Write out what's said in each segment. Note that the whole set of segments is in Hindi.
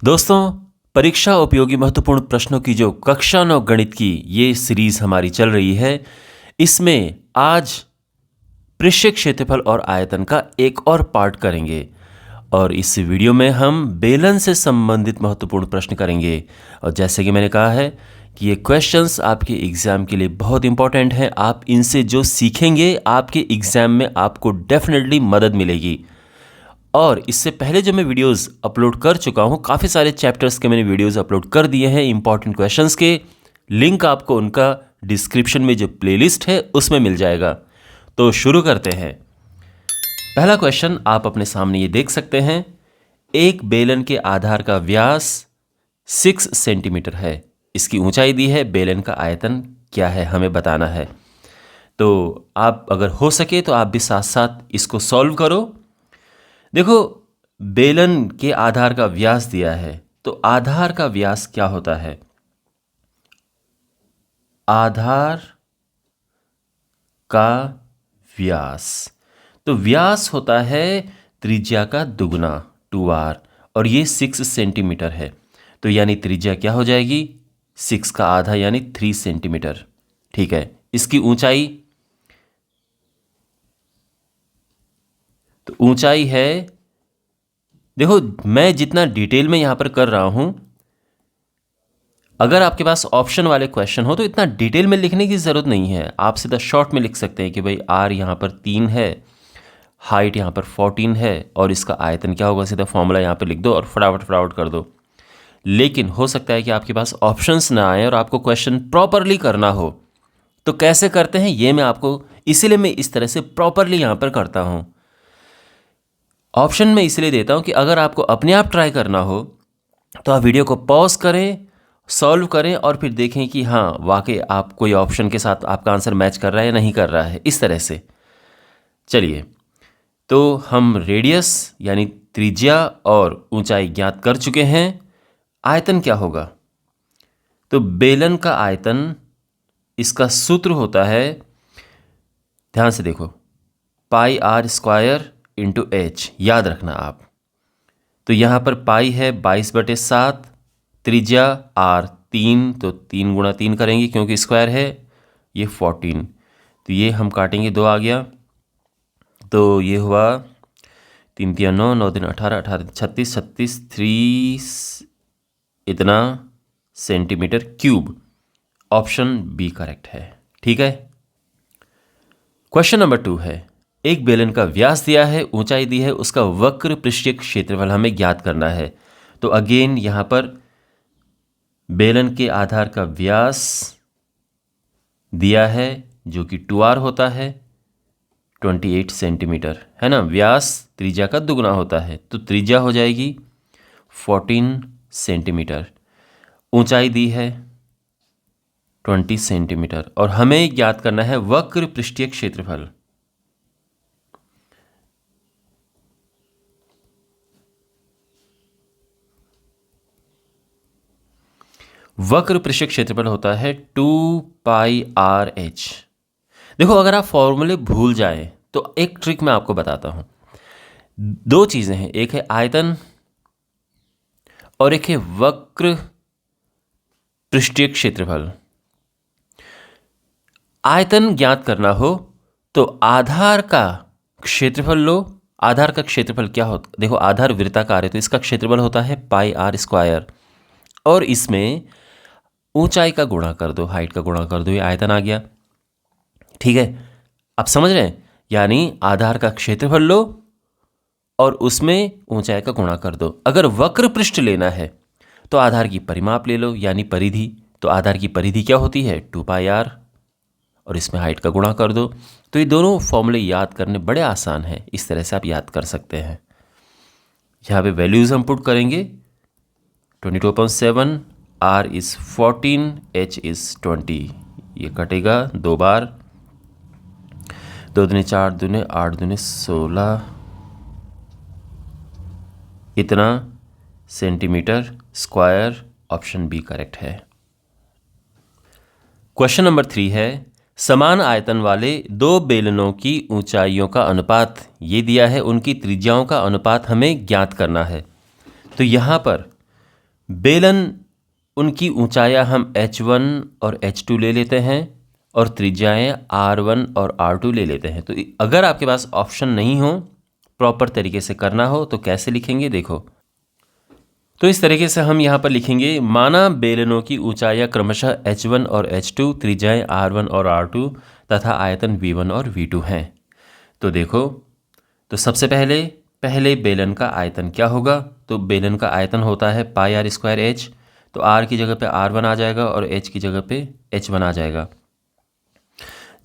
दोस्तों, परीक्षा उपयोगी महत्वपूर्ण प्रश्नों की जो कक्षा 9 गणित की ये सीरीज हमारी चल रही है, इसमें आज पृष्ठीय क्षेत्रफल और आयतन का एक और पार्ट करेंगे और इस वीडियो में हम बेलन से संबंधित महत्वपूर्ण प्रश्न करेंगे। और जैसे कि मैंने कहा है कि ये क्वेश्चंस आपके एग्ज़ाम के लिए बहुत इंपॉर्टेंट हैं। आप इनसे जो सीखेंगे आपके एग्ज़ाम में आपको डेफिनेटली मदद मिलेगी। और इससे पहले जो मैं वीडियोस अपलोड कर चुका हूँ, काफ़ी सारे चैप्टर्स के मैंने वीडियोस अपलोड कर दिए हैं इंपॉर्टेंट क्वेश्चंस के। लिंक आपको उनका डिस्क्रिप्शन में जो प्लेलिस्ट है उसमें मिल जाएगा। तो शुरू करते हैं। पहला क्वेश्चन आप अपने सामने ये देख सकते हैं। एक बेलन के आधार का व्यास 6 सेंटीमीटर है। इसकी ऊंचाई दी है। बेलन का आयतन क्या है हमें बताना है। तो आप अगर हो सके तो आप भी साथ साथ इसको सॉल्व करो। देखो, बेलन के आधार का व्यास दिया है, तो आधार का व्यास क्या होता है? आधार का व्यास, तो व्यास होता है त्रिज्या का दुगना 2r, और ये 6 सेंटीमीटर है। तो यानी त्रिज्या क्या हो जाएगी? 6 का आधा यानी 3 सेंटीमीटर। ठीक है। इसकी ऊंचाई, तो ऊंचाई है, देखो मैं जितना डिटेल में यहाँ पर कर रहा हूँ, अगर आपके पास ऑप्शन वाले क्वेश्चन हो तो इतना डिटेल में लिखने की ज़रूरत नहीं है। आप सीधा शॉर्ट में लिख सकते हैं कि भाई r यहाँ पर 3 है, हाइट यहाँ पर 14 है और इसका आयतन क्या होगा, सीधा फॉर्मूला यहाँ पर लिख दो और फटाफट कर दो। लेकिन हो सकता है कि आपके पास ऑप्शंस ना आए और आपको क्वेश्चन प्रॉपरली करना हो, तो कैसे करते हैं ये मैं आपको, इसीलिए मैं इस तरह से प्रॉपरली यहाँ पर करता हूँ। ऑप्शन में इसलिए देता हूँ कि अगर आपको अपने आप ट्राई करना हो तो आप वीडियो को पॉज करें, सॉल्व करें और फिर देखें कि हाँ वाकई आप कोई ऑप्शन के साथ आपका आंसर मैच कर रहा है या नहीं कर रहा है, इस तरह से। चलिए, तो हम रेडियस यानी त्रिज्या और ऊंचाई ज्ञात कर चुके हैं। आयतन क्या होगा? तो बेलन का आयतन, इसका सूत्र होता है, ध्यान से देखो, पाई आर स्क्वायर इंटू एच, याद रखना आप। तो यहाँ पर पाई है 22/7, त्रिज्या आर 3, तो 3 गुणा 3 करेंगे क्योंकि स्क्वायर है, ये 14। तो ये हम काटेंगे, 2 आ गया, तो ये हुआ 3 3 9, 9 3 18, 18 36, 36 3 इतना centimetre cube. Option B correct है। ठीक है। क्वेश्चन नंबर 2 है, एक बेलन का व्यास दिया है, ऊंचाई दी है, उसका वक्र पृष्ठीय क्षेत्रफल हमें ज्ञात करना है। तो अगेन यहाँ पर बेलन के आधार का व्यास दिया है जो कि 2r होता है, 28 सेंटीमीटर है ना। व्यास त्रिज्या का दुगना होता है, तो त्रिज्या हो जाएगी 14 सेंटीमीटर। ऊंचाई दी है 20 सेंटीमीटर और हमें ज्ञात करना है वक्र पृष्ठीय क्षेत्रफल। वक्र पृष्ठीय क्षेत्रफल होता है 2πrh। देखो, अगर आप फॉर्मूले भूल जाएं तो एक ट्रिक मैं आपको बताता हूं। 2 चीजें हैं, एक है आयतन और एक है वक्र पृष्ठीय क्षेत्रफल। आयतन ज्ञात करना हो तो आधार का क्षेत्रफल लो। आधार का क्षेत्रफल क्या होता, देखो आधार वृत्ताकार है तो इसका क्षेत्रफल होता है पाई आर स्क्वायर, और इसमें ऊंचाई का गुणा कर दो, हाइट का गुणा कर दो, ये आयतन आ गया। ठीक है, आप समझ रहे हैं? यानी आधार का क्षेत्रफल लो और उसमें ऊंचाई का गुणा कर दो। अगर वक्र पृष्ठ लेना है तो आधार की परिमाप ले लो यानी परिधि। तो आधार की परिधि क्या होती है? 2πr, और इसमें हाइट का गुणा कर दो। तो ये दोनों फॉर्मूले याद करने बड़े आसान हैं, इस तरह से आप याद कर सकते हैं। यहाँ पे वैल्यूज हम पुट करेंगे, 22.7, r इज़ 14, h इज़ 20। ये कटेगा 2 बार, 2 दूनी 4, दूनी 8, दूनी 16 इतना centimetre square. Option B correct है। क्वेश्चन नंबर 3 है, समान आयतन वाले 2 बेलनों की ऊंचाइयों का अनुपात ये दिया है, उनकी त्रिज्याओं का अनुपात हमें ज्ञात करना है। तो यहाँ पर बेलन उनकी ऊंचाइयां हम H1 और H2 ले लेते हैं और त्रिज्याएं R1 और R2 ले लेते हैं। तो अगर आपके पास ऑप्शन नहीं हो, प्रॉपर तरीके से करना हो, तो कैसे लिखेंगे देखो। तो इस तरीके से हम यहाँ पर लिखेंगे, माना बेलनों की ऊंचाइयां क्रमशः H1 और H2, त्रिज्याएं R1 और R2 तथा आयतन V1 और V2 हैं। तो देखो, तो सबसे पहले बेलन का आयतन क्या होगा? तो बेलन का आयतन होता है पाई आर स्क्वायर एच। तो R की जगह पे R1 आ जाएगा और H की जगह पे H1 आ जाएगा।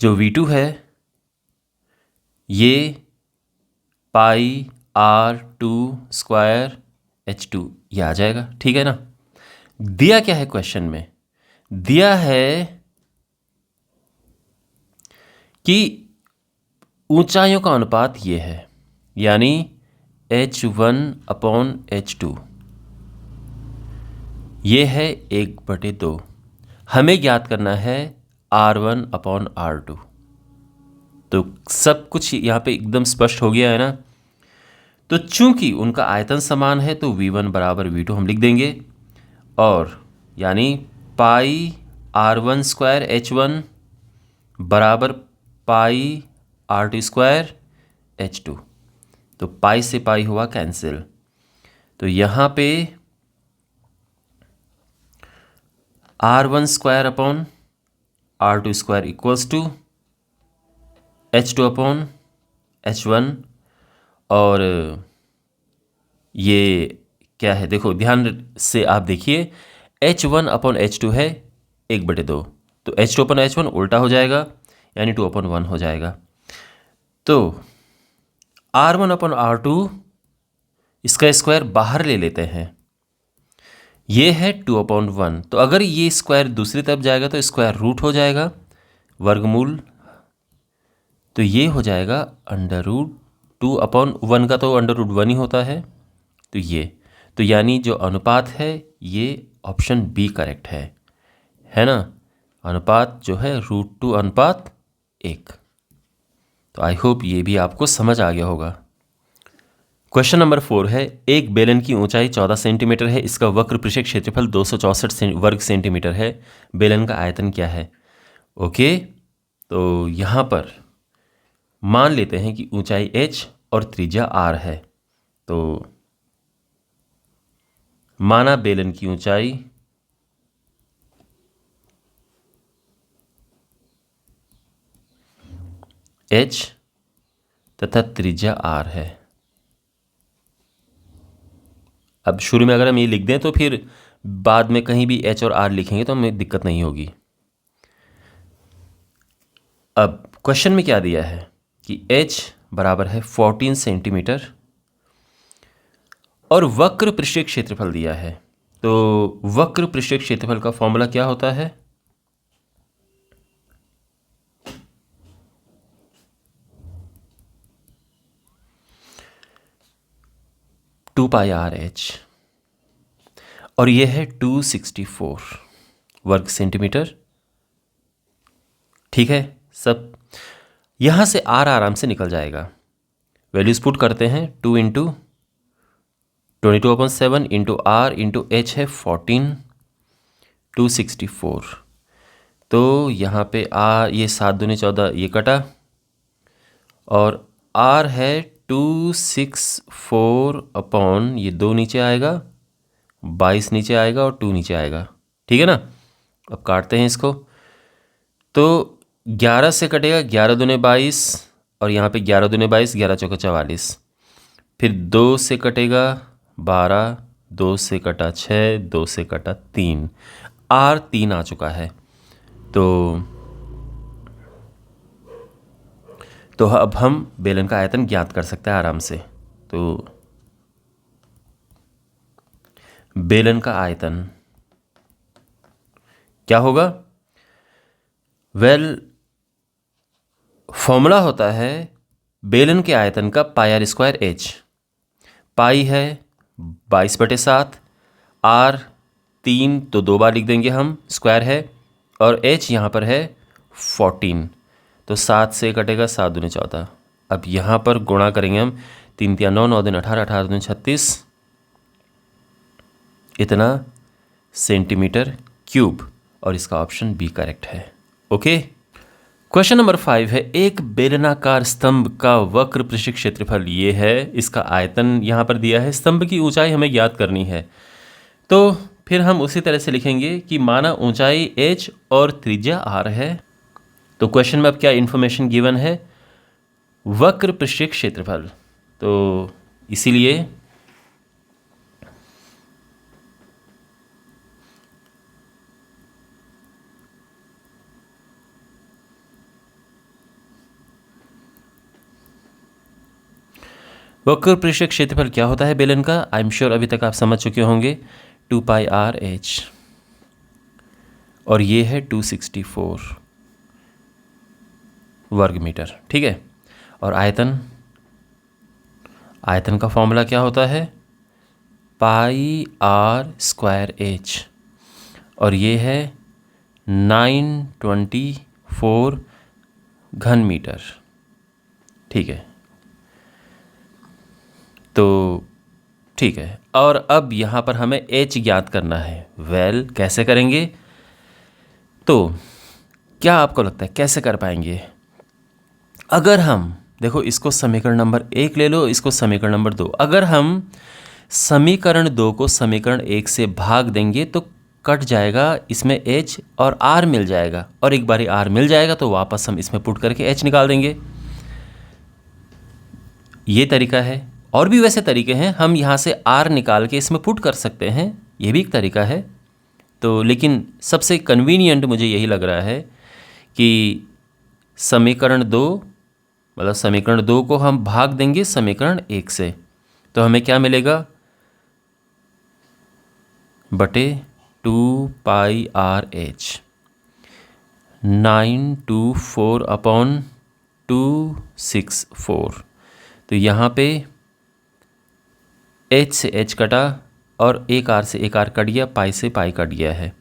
जो V2 है ये पाई R2 स्क्वायर H2 ये आ जाएगा, ठीक है ना। दिया क्या है क्वेश्चन में? दिया है कि ऊंचाइयों का अनुपात ये है, यानी H1/H2 ये है 1/2। हमें ज्ञात करना है R1/R2। तो सब कुछ यहाँ पे एकदम स्पष्ट हो गया है ना। तो चूंकि उनका आयतन समान है तो V1 बराबर V2 हम लिख देंगे, और यानी पाई R1 स्क्वायर H1 बराबर पाई R2 स्क्वायर H2। तो पाई से पाई हुआ कैंसिल। तो यहाँ पे R1 square upon R2 square equals to H2 upon H1। और ये क्या है देखो, ध्यान से आप देखिए, H1/H2 है 1/2। तो H2/H1 उल्टा हो जाएगा, यानी 2/1 हो जाएगा। तो R1/R2 इसका स्क्वायर बाहर ले लेते हैं, ये है 2/1। तो अगर ये स्क्वायर दूसरी तरफ जाएगा तो स्क्वायर रूट हो जाएगा, वर्गमूल। तो ये हो जाएगा √2/1 का तो √1 ही होता है। तो ये, तो यानी जो अनुपात है ये ऑप्शन बी करेक्ट है ना। अनुपात जो है √2:1। तो आई होप ये भी आपको समझ आ गया होगा। क्वेश्चन नंबर 4 है, एक बेलन की ऊंचाई 14 सेंटीमीटर है, इसका वक्र पृष्ठीय क्षेत्रफल 264 वर्ग सेंटीमीटर है, बेलन का आयतन क्या है? ओके, तो यहाँ पर मान लेते हैं कि ऊंचाई h और त्रिज्या r है। तो माना बेलन की ऊंचाई h तथा त्रिज्या r है। अब शुरू में अगर हम ये लिख दें तो फिर बाद में कहीं भी h और r लिखेंगे तो हमें दिक्कत नहीं होगी। अब क्वेश्चन में क्या दिया है कि h बराबर है 14 सेंटीमीटर और वक्र पृष्ठीय क्षेत्रफल दिया है। तो वक्र पृष्ठीय क्षेत्रफल का फॉर्मूला क्या होता है? टू पाई आर एच, और यह है 264 वर्ग सेंटीमीटर। ठीक है, सब यहां से r आराम से निकल जाएगा। वैल्यूज पुट करते हैं, 2 × 22/7 × r × h है 14, 264। तो यहाँ पे ये 7 दूनी 14, ये कटा, और r है 264 अपॉन ये 2 नीचे आएगा, 22 नीचे आएगा और 2 नीचे आएगा। ठीक है ना। अब काटते हैं इसको, तो 11 से कटेगा 11 दूने 22, और यहाँ पे 11 दूने 22, 11 चौके 44। फिर 2 से कटेगा 12, 2 से कटा 6, 2 से कटा 3, r 3 आ चुका है। तो अब हम बेलन का आयतन ज्ञात कर सकते हैं आराम से। तो बेलन का आयतन क्या होगा? फॉर्मूला होता है बेलन के आयतन का पाई आर स्क्वायर एच। पाई है 22/7, r 3 तो 2 बार लिख देंगे हम, स्क्वायर है, और h यहाँ पर है 14। तो 7 से कटेगा 7 दूनी 14। अब यहाँ पर गुणा करेंगे हम, 3 × 9, 9 × 18, 18 × 36, इतना सेंटीमीटर क्यूब, और इसका ऑप्शन बी करेक्ट है। ओके, क्वेश्चन नंबर 5 है, एक बेलनाकार स्तंभ का वक्र पृष्ठीय क्षेत्रफल ये है, इसका आयतन यहाँ पर दिया है, स्तंभ की ऊंचाई हमें ज्ञात करनी है। तो फिर हम उसी तरह से लिखेंगे कि माना ऊंचाई h और त्रिज्या r है। तो क्वेश्चन में अब क्या इन्फॉर्मेशन गिवन है, वक्र पृष्ठीय क्षेत्रफल। तो इसीलिए वक्र पृष्ठीय क्षेत्रफल क्या होता है बेलन का, आई एम श्योर अभी तक आप समझ चुके होंगे, 2πr/h, और ये है 264 वर्ग मीटर। ठीक है, और आयतन का फॉर्मूला क्या होता है, πr²h, और ये है 924 घन मीटर। ठीक है, तो ठीक है, और अब यहाँ पर हमें h ज्ञात करना है। वेल, कैसे करेंगे? तो क्या आपको लगता है कैसे कर पाएंगे? अगर हम देखो, इसको समीकरण नंबर 1 ले लो, इसको समीकरण नंबर 2। अगर हम समीकरण 2 को समीकरण 1 से भाग देंगे तो कट जाएगा, इसमें h और r मिल जाएगा, और एक बारी r मिल जाएगा तो वापस हम इसमें पुट करके h निकाल देंगे। ये तरीका है, और भी वैसे तरीके हैं, हम यहाँ से r निकाल के इसमें पुट कर सकते हैं, ये भी एक तरीका है। तो लेकिन सबसे कन्वीनियंट मुझे यही लग रहा है कि समीकरण 2, मतलब समीकरण 2 को हम भाग देंगे समीकरण 1 से, तो हमें क्या मिलेगा, बटे 2πr/h, 924/264। तो यहाँ पे h से h कटा और एक r से एक r कट गया, पाई से पाई कट गया है,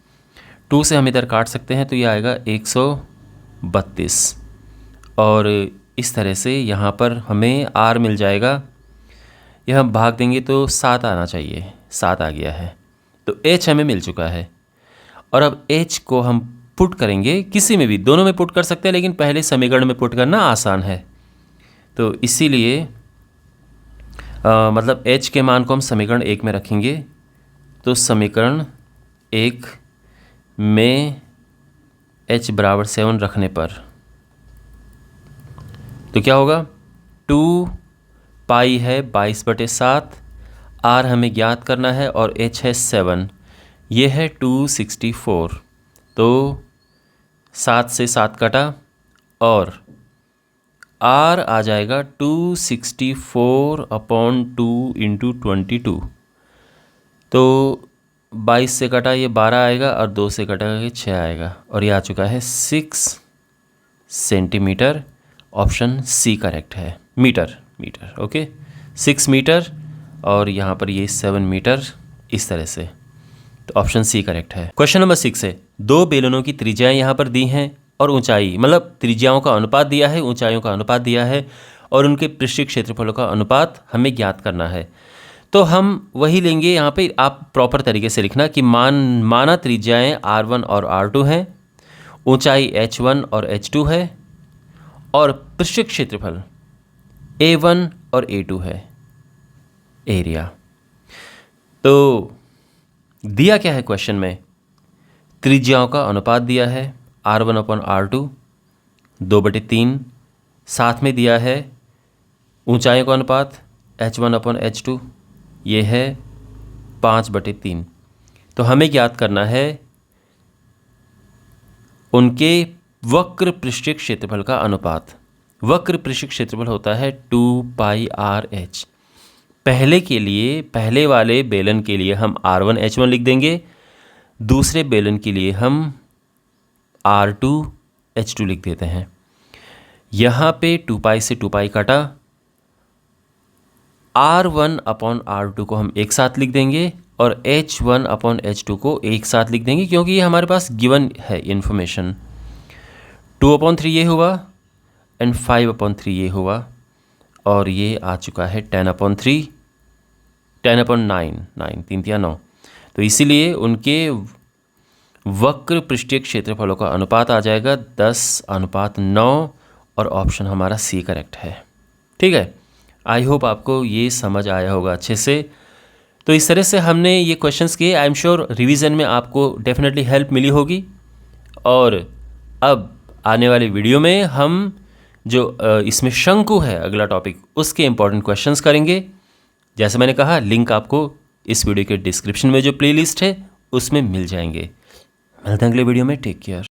2 से हम इधर काट सकते हैं तो ये आएगा 132, और इस तरह से यहाँ पर हमें r मिल जाएगा। यह हम भाग देंगे तो 7 आना चाहिए, 7 आ गया है, तो h हमें मिल चुका है। और अब h को हम पुट करेंगे, किसी में भी, दोनों में पुट कर सकते हैं, लेकिन पहले समीकरण में पुट करना आसान है। तो इसीलिए मतलब h के मान को हम समीकरण 1 में रखेंगे, तो समीकरण 1 में h बराबर 7 रखने पर तो क्या होगा, 2 पाई है 22/7, r हमें ज्ञात करना है, और h है 7, ये है 264। तो 7 से 7 कटा, और r आ जाएगा 264/2 × 22। तो 22 से कटा ये 12 आएगा, और 2 से कटा ये 6 आएगा, और ये आ चुका है 6 सेंटीमीटर। ऑप्शन सी करेक्ट है, मीटर। ओके, 6 मीटर, और यहाँ पर ये 7 मीटर, इस तरह से। तो ऑप्शन सी करेक्ट है। क्वेश्चन नंबर 6 है, 2 बेलनों की त्रिज्याएं यहाँ पर दी हैं, और ऊंचाई, मतलब त्रिज्याओं का अनुपात दिया है, ऊंचाइयों का अनुपात दिया है, और उनके पृष्ठीय क्षेत्रफलों का अनुपात हमें ज्ञात करना है। तो हम वही लेंगे, यहाँ पे आप प्रॉपर तरीके से लिखना कि माना त्रिज्याएं r1 और r2 हैं, ऊंचाई h1 और h2 है, और पृष्ठीय क्षेत्रफल a1 और a2 है, एरिया। तो दिया क्या है क्वेश्चन में, त्रिज्याओं का अनुपात दिया है, r1/r2 2/3, साथ में दिया है ऊंचाइयों का अनुपात h1/h2, ये है 5/3। तो हमें ज्ञात करना है उनके वक्र पृष्ठीय क्षेत्रफल का अनुपात। वक्र पृष्ठीय क्षेत्रफल होता है 2πr/h। पहले वाले बेलन के लिए हम r1h1 लिख देंगे, दूसरे बेलन के लिए हम r2h2 लिख देते हैं। यहाँ पे 2π से 2π काटा, r1/r2 को हम एक साथ लिख देंगे, और h1/h2 को एक साथ लिख देंगे, क्योंकि ये हमारे पास गिवन है इन्फॉर्मेशन। 2/3 ये हुआ, एंड 5/3 ये हुआ, और ये आ चुका है 10/3, 10/9, 9 3 9। तो इसीलिए उनके वक्र पृष्ठीय क्षेत्रफलों का अनुपात आ जाएगा 10:9 और ऑप्शन हमारा सी करेक्ट है। ठीक है, आई होप आपको ये समझ आया होगा अच्छे से। तो इस तरह से हमने ये क्वेश्चंस किए। आई एम श्योर रिवीजन में आपको डेफिनेटली हेल्प मिली होगी। और अब आने वाली वीडियो में हम जो इसमें शंकु है अगला टॉपिक, उसके इंपॉर्टेंट क्वेश्चंस करेंगे। जैसे मैंने कहा, लिंक आपको इस वीडियो के डिस्क्रिप्शन में जो प्लेलिस्ट है उसमें मिल जाएंगे। मिलते हैं अगले वीडियो में। Take care.